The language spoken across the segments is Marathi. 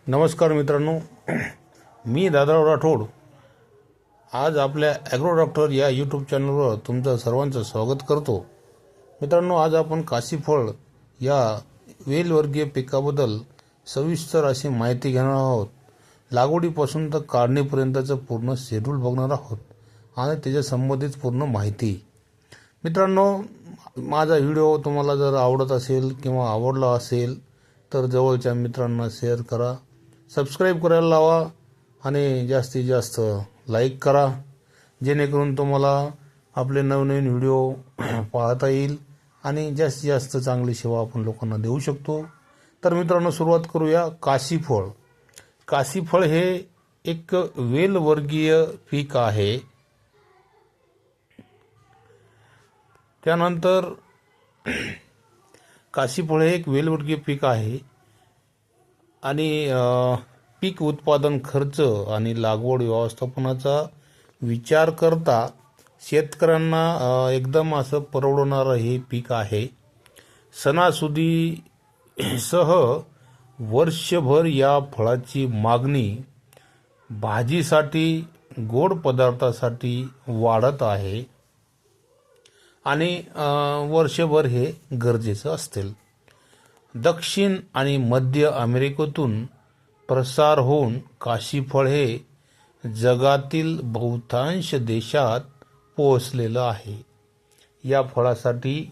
नमस्कार मित्रांनो, मी दादाराव राठोड आज आपल्या ॲग्रो डॉक्टर या यूट्यूब चॅनलवर तुमचं सर्वांचं स्वागत करतो. मित्रांनो, आज आपण काशीफळ या वेलवर्गीय पिकाबद्दल सविस्तर अशी माहिती घेणार आहोत. लागवडीपासून तर काढणीपर्यंतचं पूर्ण शेड्यूल बघणार आहोत आणि त्याच्या संबंधित पूर्ण माहिती. मित्रांनो, माझा व्हिडिओ तुम्हाला जर आवडत असेल किंवा आवडला असेल तर जवळच्या मित्रांना शेअर करा, सबस्क्राईब करायला लावा आणि जास्तीत जास्त लाईक करा, जेणेकरून तुम्हाला आपले नवनवीन व्हिडिओ पाहता येईल आणि जास्तीत जास्त चांगली सेवा आपण लोकांना देऊ शकतो. तर मित्रांनो, सुरुवात करूया. काशीफळ. काशीफळ हे एक वेलवर्गीय पीक आहे. त्यानंतर काशीफळ हे एक वेलवर्गीय पीक आहे आणि पीक उत्पादन खर्च आणि लागवड व्यवस्थापनाचा विचार करता शेतकऱ्यांना एकदम असं परवडणारं हे पीक आहे. सणासुदीसह वर्षभर या फळाची मागणी भाजीसाठी, गोड पदार्थासाठी वाढत आहे आणि वर्षभर हे गरजेचं असते. दक्षिण आणि मध्य अमेरिकेतून प्रसार होऊन काशीफळ हे जगातील बहुतांश देशात पोहोचलेलं आहे. या फळासाठी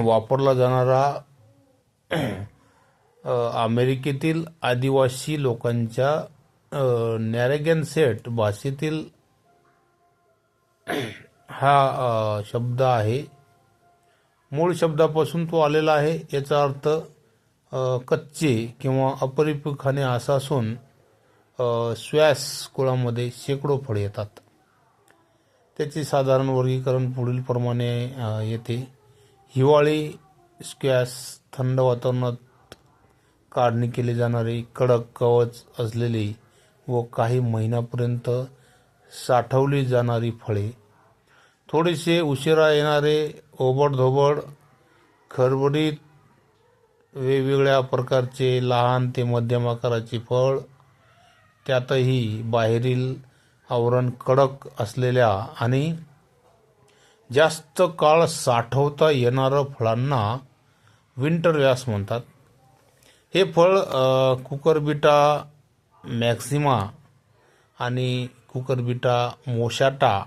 वापरला जाणारा अमेरिकेतील आदिवासी लोकांच्या नॅरेगॅन्सेट भाषेतील हा शब्द आहे. मूळ शब्दापासून तो आलेला आहे. याचा अर्थ कच्चे किंवा अपरिपक्वखाने असा असून स्क्वॅश कुळामध्ये शेकडो फळे येतात. त्याचे साधारण वर्गीकरण पुढील प्रमाणे येते. हिवाळी स्क्वॅश, थंड वातावरणात काढणी केली जाणारी, कडक कवच असलेली व काही महिन्यापर्यंत साठवली जाणारी फळे. थोडेसे उशिरा येणारे, ओबडधोबड, खरबडीत, वेगवेगळ्या प्रकारचे लहान ते मध्यम आकाराचे फळ. त्यातही बाहेरील आवरण कडक असलेल्या आणि जास्त काळ साठवता येणाऱ्या फळांना विंटर व्यास म्हणतात. हे फळ कुकरबिटा मॅक्सिमा आणि कुकरबिटा मोशाटा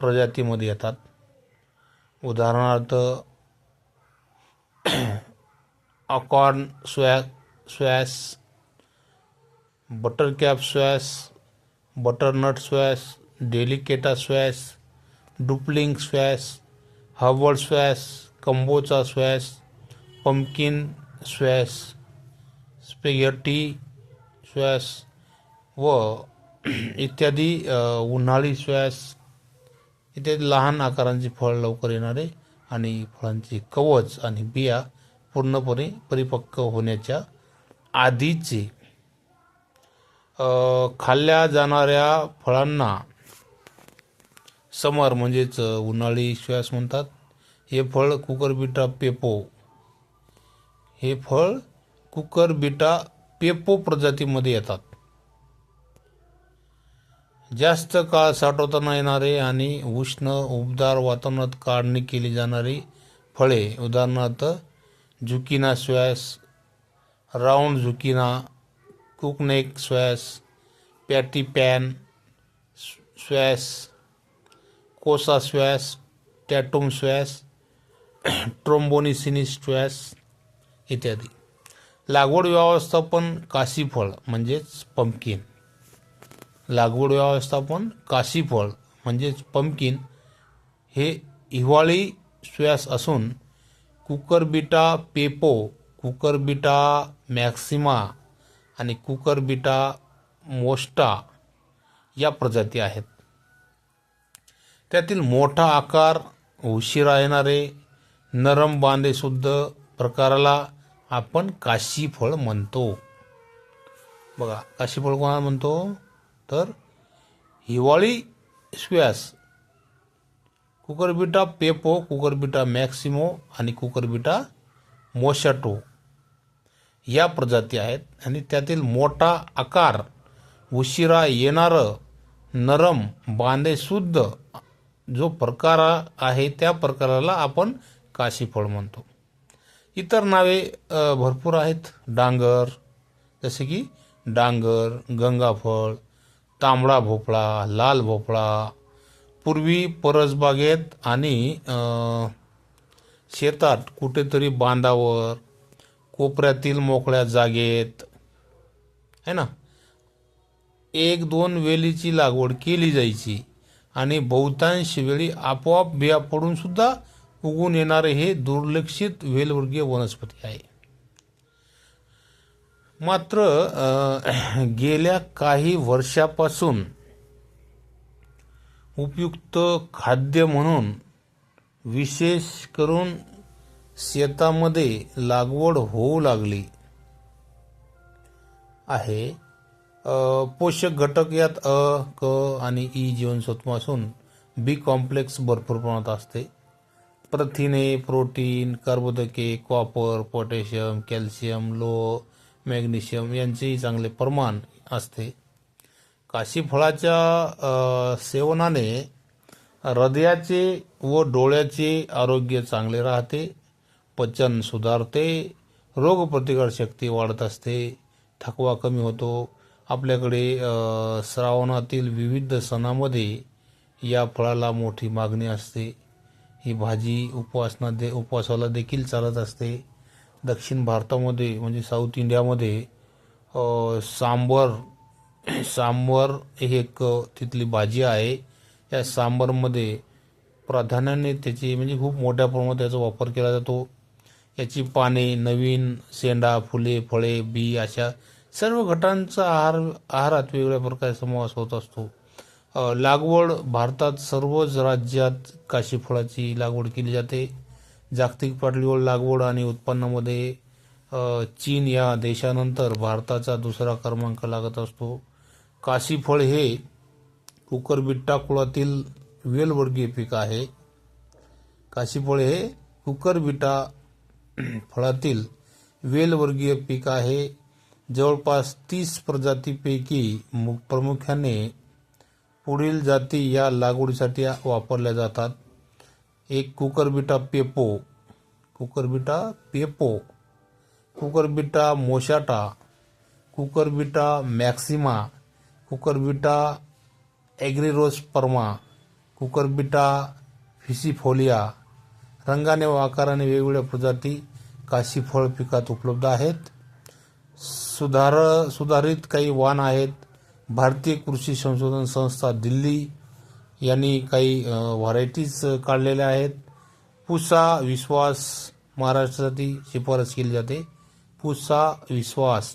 प्रजातीमध्ये येतात. उदाहरणार्थ acorn squash, buttercup squash, butternut squash, delicata squash, dumpling squash, हर्बल squash, kabocha squash, pumpkin squash, spaghetti squash व इत्यादी, उन्हाळी स्क्वॅश इत्यादी लहान आकारांचे फळ लवकर येणारे आणि फळांची कवच आणि बिया पूर्णपणे परिपक्व होण्याच्या आधीचे. खाल्ल्या जाणाऱ्या फळांना समर म्हणजेच उन्हाळी स्क्वॅश म्हणतात. हे फळ कुकरबिटा पेपो, प्रजातीमध्ये येतात. जास्त काळ साठवता येणारे आणि उष्ण उबदार वातावरणात काढणी केली जाणारी फळे. उदाहरणार्थ zucchini squash, round zucchini, crookneck squash, pattypan squash, cousa squash, tatume squash, tromboncino squash इत्यादी. लागवड व्यवस्थापन काशीफळ म्हणजेच पंपकिन. लागवड व्यवस्थापन काशीफळ म्हणजेच पंपकिन हे हिवाळी स्क्वॅश असून कुकरबिटा पेपो, कुकरबिटा मॅक्सिमा आणि कुकरबिटा मोस्टा या प्रजाती आहेत. त्यातील मोठा आकार, उशिरा येणारे, नरम बांधेशुद्ध प्रकाराला आपण काशीफळ म्हणतो. बघा, काशीफळ कोणाला म्हणतो तर हिवाळी स्क्वॅश, कुकरबिटा पेपो, कुकरबिटा मॅक्सिमो आणि कुकरबिटा मोशाटो या प्रजाती आहेत आणि त्यातील मोठा आकार, उशिरा येणारं, नरम, बांधेशुद्ध जो प्रकार आहे त्या प्रकाराला आपण काशीफळ म्हणतो. इतर नावे भरपूर आहेत. डांगर, जसे की डांगर, गंगाफळ, तांबडा भोपळा, लाल भोपळा. पूर्वी परसबागेत आणि शेतात कुठेतरी बांधावर, कोपऱ्यातील मोकळ्या जागेत है ना, एक दोन वेलीची लागवड केली जायची आणि बहुतांश वेळी आपोआप बिया पडून सुद्धा उगून येणारे हे दुर्लक्षित वेलवर्गीय वनस्पती आहे. मात्र गेल्या काही वर्षापासून उपयुक्त खाद्य म्हणून विशेष करून शेतामध्ये लागवड होऊ लागली आहे. पोषक घटक यात अ, क आणि ई जीवनसत्व असून बी कॉम्प्लेक्स भरपूर प्रमाणात असते. प्रथिने, प्रोटीन, कर्बोदके, कॉपर, पोटॅशियम, कॅल्शियम, लोह, मॅग्नेशियम यांचेही चांगले प्रमाण असते. काशीफळाच्या सेवनाने हृदयाचे व डोळ्याचे आरोग्य चांगले राहते, पचन सुधारते, रोगप्रतिकारशक्ती वाढत असते, थकवा कमी होतो. आपल्याकडे श्रावणातील विविध सणामध्ये या फळाला मोठी मागणी असते. ही भाजी उपवासाला देखील चालत असते. दक्षिण भारतामध्ये म्हणजे साऊथ इंडियामध्ये सांबर ही एक तिथली भाजी आहे. या सांबरमध्ये प्राधान्याने त्याची म्हणजे खूप मोठ्या प्रमाणात त्याचा वापर केला जातो. याची पाने, नवीन शेंडा, फुले, फळे, बी अशा सर्व घटांचा आहारात वेगवेगळ्या प्रकारे समावेश होत असतो. लागवड भारतात सर्वच राज्यात काशीफळाची लागवड केली जाते. जागतिक पातळीवर लागवड आणि उत्पन्नामध्ये चीन या देशानंतर भारताचा दुसरा क्रमांक लागत असतो. काशीफळ हे कुकरबिट्टा कुळातील वेलवर्गीय पीक आहे. काशीफळ हे कुकरबिटा फळातील वेलवर्गीय पीक आहे. जवळपास 30 प्रजातींपैकी प्रामुख्याने पुढील जाती या लागवडीसाठी वापरल्या जातात. एक Cucurbita पेपो, Cucurbita मोशाटा, Cucurbita maxima, Cucurbita ॲग्रिरोस्पर्मा, Cucurbita फिसिफोलिया. रंगाने व आकाराने वेगवेगळ्या प्रजाती काशीफळ पिकात उपलब्ध आहेत. सुधारित काही वाण आहेत. भारतीय कृषी संशोधन संस्था दिल्ली यांनी काही व्हरायटीज काढलेल्या आहेत. पुसा विश्वास महाराष्ट्रासाठी शिफारस केली जाते. पुसा विश्वास.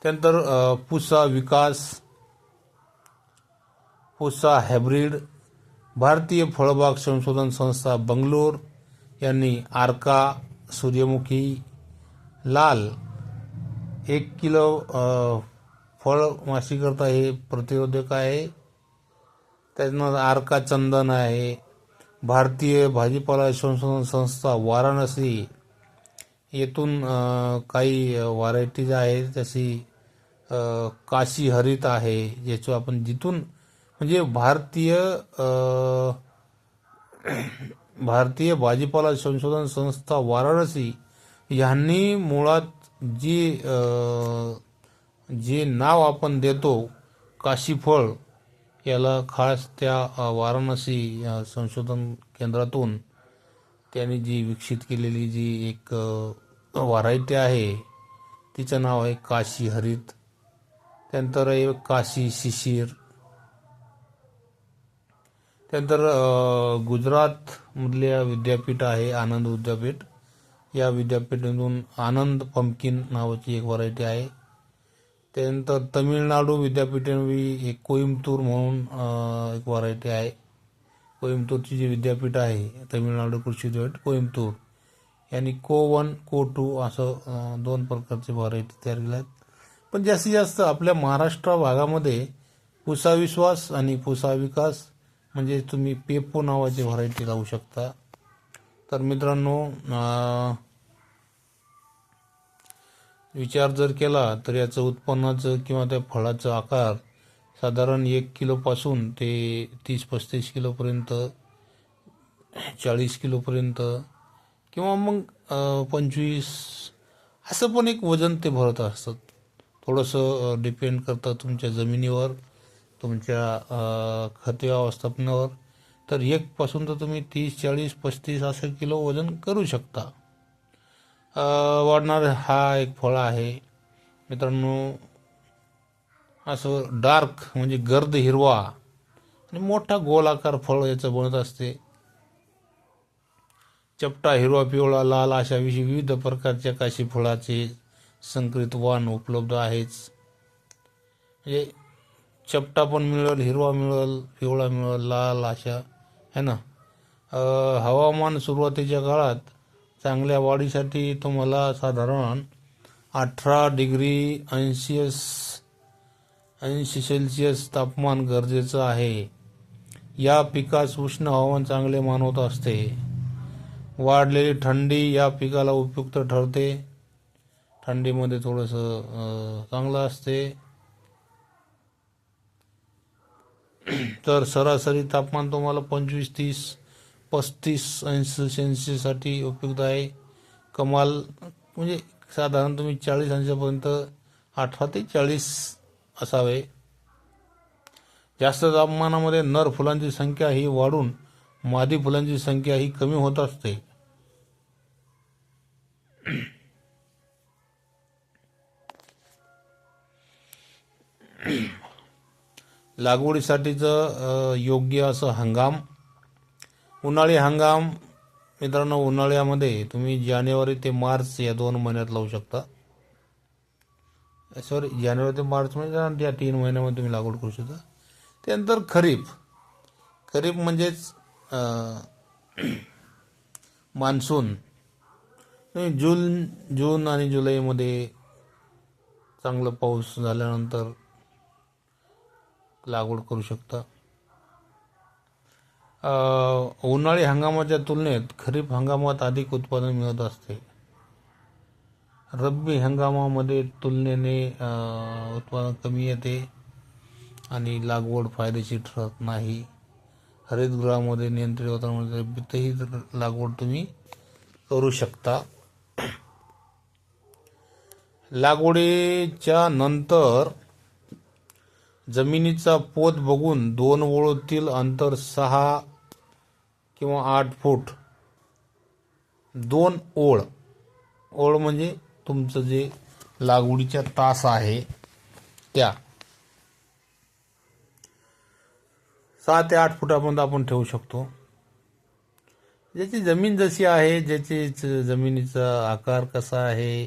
त्यानंतर पुसा विकास, पुसा हायब्रिड. भारतीय फळबाग संशोधन संस्था बंगलोर यांनी आर्का सूर्यमुखी लाल 1 किलो फळ माशीकरता हे प्रतिरोधक आहे. त्यानंतर आर्का चंदन आहे. भारतीय भाजीपाला संशोधन संस्था वाराणसी येथून काही व्हरायटीज आहेत. जशी काशी हरित आहे, ज्याचं आपण जिथून म्हणजे भारतीय भाजीपाला संशोधन संस्था वाराणसी यांनी मुळात जे नाव आपण देतो काशीफळ याला खास त्या वाराणसी संशोधन केंद्रातून त्यांनी जी विकसित केलेली जी एक व्हरायटी आहे तिचं नाव आहे काशी हरित. त्यानंतर काशी शिशिर. त्यानंतर गुजरातमधल्या विद्यापीठ आहे आनंद विद्यापीठ. या विद्यापीठातून आनंद पंपकिन नावाची एक व्हरायटी आहे. त्यानंतर तमिळनाडू विद्यापीठावी एक कोइंबतूर म्हणून एक व्हरायटी आहे. कोइंबतूरची जी विद्यापीठ आहे तमिळनाडू कृषी विद्यापीठ कोइंबतूर यांनी को1 को2 असं 2 प्रकारचे व्हरायटी तयार केल्या आहेत. पण जास्तीत जास्त आपल्या महाराष्ट्र भागामध्ये पुसा विश्वास आणि पुसा विकास म्हणजे तुम्ही पेपो नावाची व्हरायटी लावू शकता. तर मित्रांनो विचार जर केला तर याचं उत्पन्नाचं किंवा त्या फळाचा आकार साधारण 1 किलोपासून ते 30-35 किलोपर्यंत, 40 किलोपर्यंत किंवा मग 25 असं पण एक वजन ते भरत असतात. थोडंसं डिपेंड करतं तुमच्या जमिनीवर, तुमच्या खत व्यवस्थापनावर. तर 1 पासून तर तुम्ही 30, 40, 35 असं किलो वजन करू शकता. वाढणार हा एक फळ आहे मित्रांनो. असं डार्क म्हणजे गर्द हिरवा आणि मोठा गोलाकार फळ याचं बनत असते. चपटा, हिरवा, पिवळा, लाल अशा विविध प्रकारच्या काशी फळाचे संकरित वाण उपलब्ध आहेच. म्हणजे चपटा पण मिळेल, हिरवा मिळेल, पिवळा मिळेल, लाल अशा है ना. हवामान सुरुवातीच्या काळात चांगल्या वाढीसाठी तुम्हाला साधारण 18 डिग्री 80 सेल्सिअस तापमान गरजेचं आहे. या पिकास उष्ण हवामान चांगले मानवत असते. वाढलेली थंडी या पिकाला उपयुक्त ठरते. थंडीमध्ये थोडंसं चांगलं असते. तर सरासरी तापमान तुम्हाला 25, 30, 35 अंश सेल्सिअससाठी उपयुक्त आहे. कमाल म्हणजे साधारण तुम्ही 40 अंशापर्यंत 18 ते 40 असावे. जास्त तापमानामध्ये नर फुलांची संख्या ही वाढून मादी फुलांची संख्या ही कमी होत असते. लागवडीसाठीचं योग्य असं हंगाम, उन्हाळी हंगाम मित्रांनो. उन्हाळ्यामध्ये तुम्ही जानेवारी ते मार्च या 2 महिन्यात लावू शकता. सॉरी, जानेवारी ते मार्च म्हणजे या 3 महिन्यामध्ये तुम्ही लागवड करू शकता. त्यानंतर खरीप. खरीप म्हणजेच मान्सून. जून आणि जुलैमध्ये चांगला पाऊस झाल्यानंतर लागवड करू शकता. उन्हाळी हंगामाच्या तुलनेत खरीप हंगामात अधिक उत्पादन मिळत असते. रब्बी हंगामामध्ये तुलनेने उत्पादन कमी येते आणि लागवड फायदेशीर ठरत नाही. हरितगृहामध्ये नियंत्रित वातावरणामध्ये रब्बीतही लागवड तुम्ही करू शकता. लागवडीच्या नंतर जमिनीचा पोत बघून 2 ओळीतील अंतर 6 किंवा 8 फूट. 2 ओळ म्हणजे तुमचं जे लागवडीच्या तास आहे त्या 6 ते 8 फुटापर्यंत आपण ठेवू शकतो. ज्याची जमीन जशी आहे, ज्याची जमिनीचा आकार कसा आहे,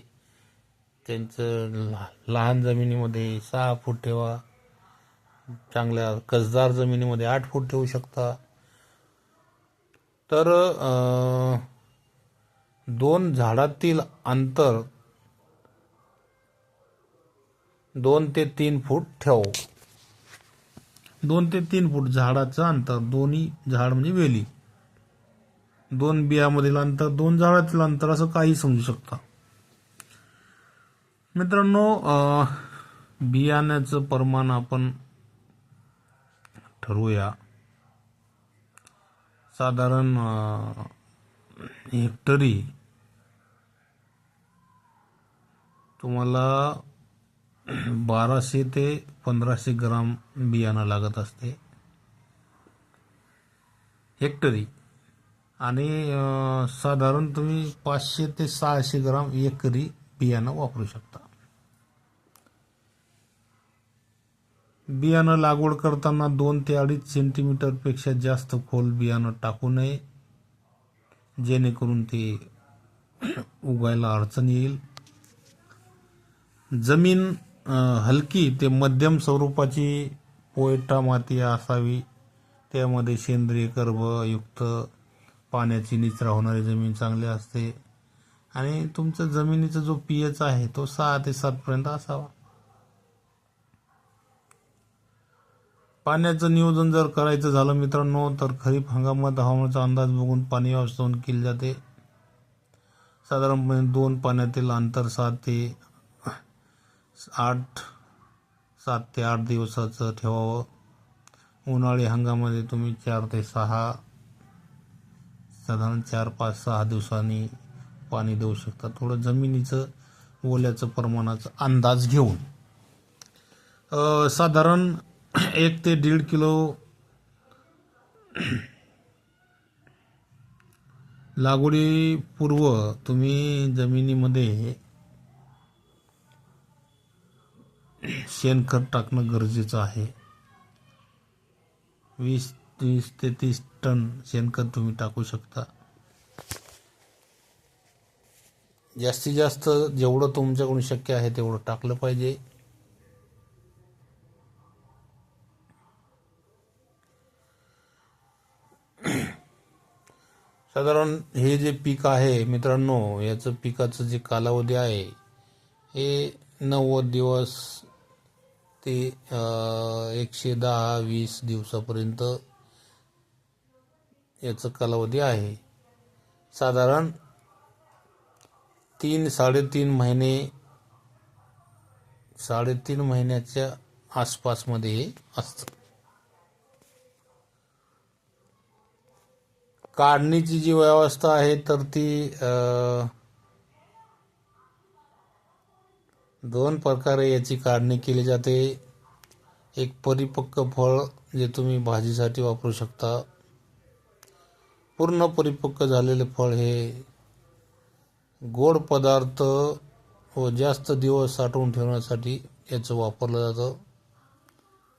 त्यांचं लहान जमिनीमध्ये 6 फूट ठेवा. चांगल्या कसदार जमिनीमध्ये 8 फूट ठेवू शकता. तर 2 झाडातील अंतर 2 ते 3 फूट ठेव. 2 ते 3 फूट झाडाचं अंतर. दोन्ही झाड म्हणजे वेली. 2 बियामधील अंतर, 2 झाडातील अंतर असं काही समजू शकता. मित्रांनो, बियाण्याचं प्रमाण आपण ठरवूया. साधारण हेक्टरी तुम्हाला 1200 ते 1500 ग्राम बियाणं लागत असते हेक्टरी. आणि साधारण तुम्ही 500 ते 600 ग्राम एकरी बियाणं वापरू शकता. बियाणं लागवड करताना 2 ते 2.5 सेंटीमीटरपेक्षा जास्त खोल बियाणं टाकू नये, जेणेकरून ते उगायला अडचण येईल. जमीन हलकी ते मध्यम स्वरूपाची पोयटा माती असावी. त्यामध्ये सेंद्रिय कर्बयुक्त पाण्याची निचरा होणारी जमीन चांगली असते. आणि तुमच्या जमिनीचा जो pH आहे तो 6 ते 7 पर्यंत असावा. पाण्याचं नियोजन जर करायचं झालं मित्रांनो, तर खरीप हंगामात हवामानाचा अंदाज बघून पाणी व्यवस्थापन केले जाते. साधारणपणे 2 पाण्यातील अंतर 6 ते 7 ते 8 दिवसाचं ठेवावं. उन्हाळी हंगामामध्ये तुम्ही 4 ते 6 साधारण 4, 5, 6 दिवसांनी पाणी देऊ शकता. थोडं जमिनीचं ओल्याचं प्रमाणाचा अंदाज घेऊन साधारण 1 ते 1.5 किलो लागवडीपूर्व तुम्ही जमिनीमध्ये शेणखत टाकणं गरजेचं आहे. 20 ते 30 टन शेणखत तुम्ही टाकू शकता. जास्तीत जास्त जेवढं तुमच्याकडून शक्य आहे तेवढं टाकलं पाहिजे. साधारण हे जे पीक आहे मित्रांनो, याचं पिकाचं जे कालावधी आहे हे 90 दिवस ते 110-20 दिवसापर्यंत याचा कालावधी आहे. साधारण 3-3.5 महिने, 3.5 महिन्याच्या आसपासमध्ये हे असतं. काढणीची जी व्यवस्था आहे तर ती 2 प्रकारे याची काढणी केली जाते. एक परिपक्व फळ जे तुम्ही भाजीसाठी वापरू शकता. पूर्ण परिपक्व झालेले फळ हे गोड पदार्थ व जास्त दिवस साठवून ठेवण्यासाठी याचं वापरलं जातं.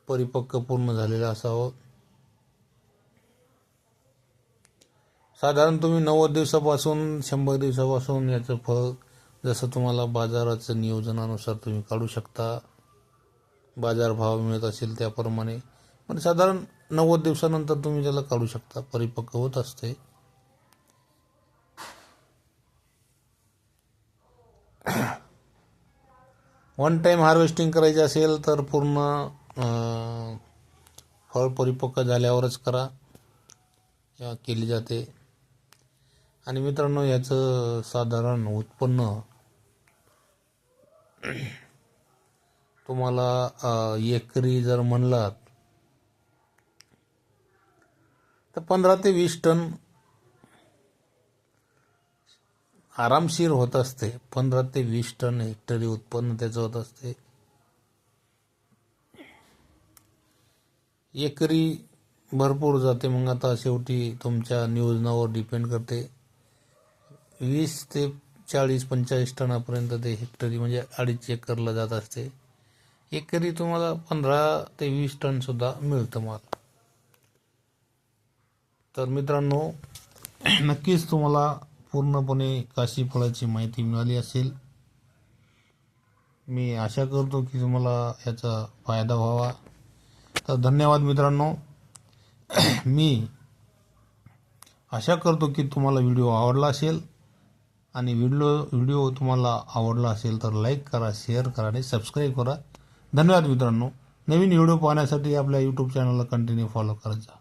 परिपक्व पूर्ण झालेलं असावं. साधारण तुम्ही 90 दिवसापासून 100 दिवसापासून याचं फळ जसं तुम्हाला बाजाराचं नियोजनानुसार तुम्ही काढू शकता. बाजारभाव मिळत असेल त्याप्रमाणे, पण साधारण 90 दिवसानंतर तुम्ही त्याला काढू शकता. परिपक्व होत असते. वन टाइम हार्वेस्टिंग करायची असेल तर पूर्ण फळ परिपक्व झाल्यावरच करा केली जाते. आणि मित्रांनो, याचं साधारण उत्पन्न तुम्हाला एकरी जर म्हणलात तर 15 ते 20 टन आरामशीर होत असते. 15 ते 20 टन हेक्टरी उत्पन्न त्याचं होत असते. एकरी भरपूर जाते. मग आता शेवटी तुमच्या नियोजनावर डिपेंड करते. 20 ते 40-45 टनापर्यंत ते हेक्टरी म्हणजे 2.5 एकरला जात असते. एकरी तुम्हाला 15 ते 20 टन सुद्धा मिळतं माल. तर मित्रांनो, नक्कीच तुम्हाला पूर्णपणे काशी फळाची माहिती मिळाली असेल. मी आशा करतो की तुम्हाला याचा फायदा व्हावा. तर धन्यवाद मित्रांनो. मी आशा करतो की तुम्हाला व्हिडिओ आवडला असेल, आणि व्हिडिओ तुम्हाला आवडला असेल तर लाईक करा, शेअर करा आणि सबस्क्राईब करा. धन्यवाद मित्रांनो. नवीन व्हिडिओ पाहण्यासाठी आपल्या यूट्यूब चॅनलला कंटिन्यू फॉलो करत जा.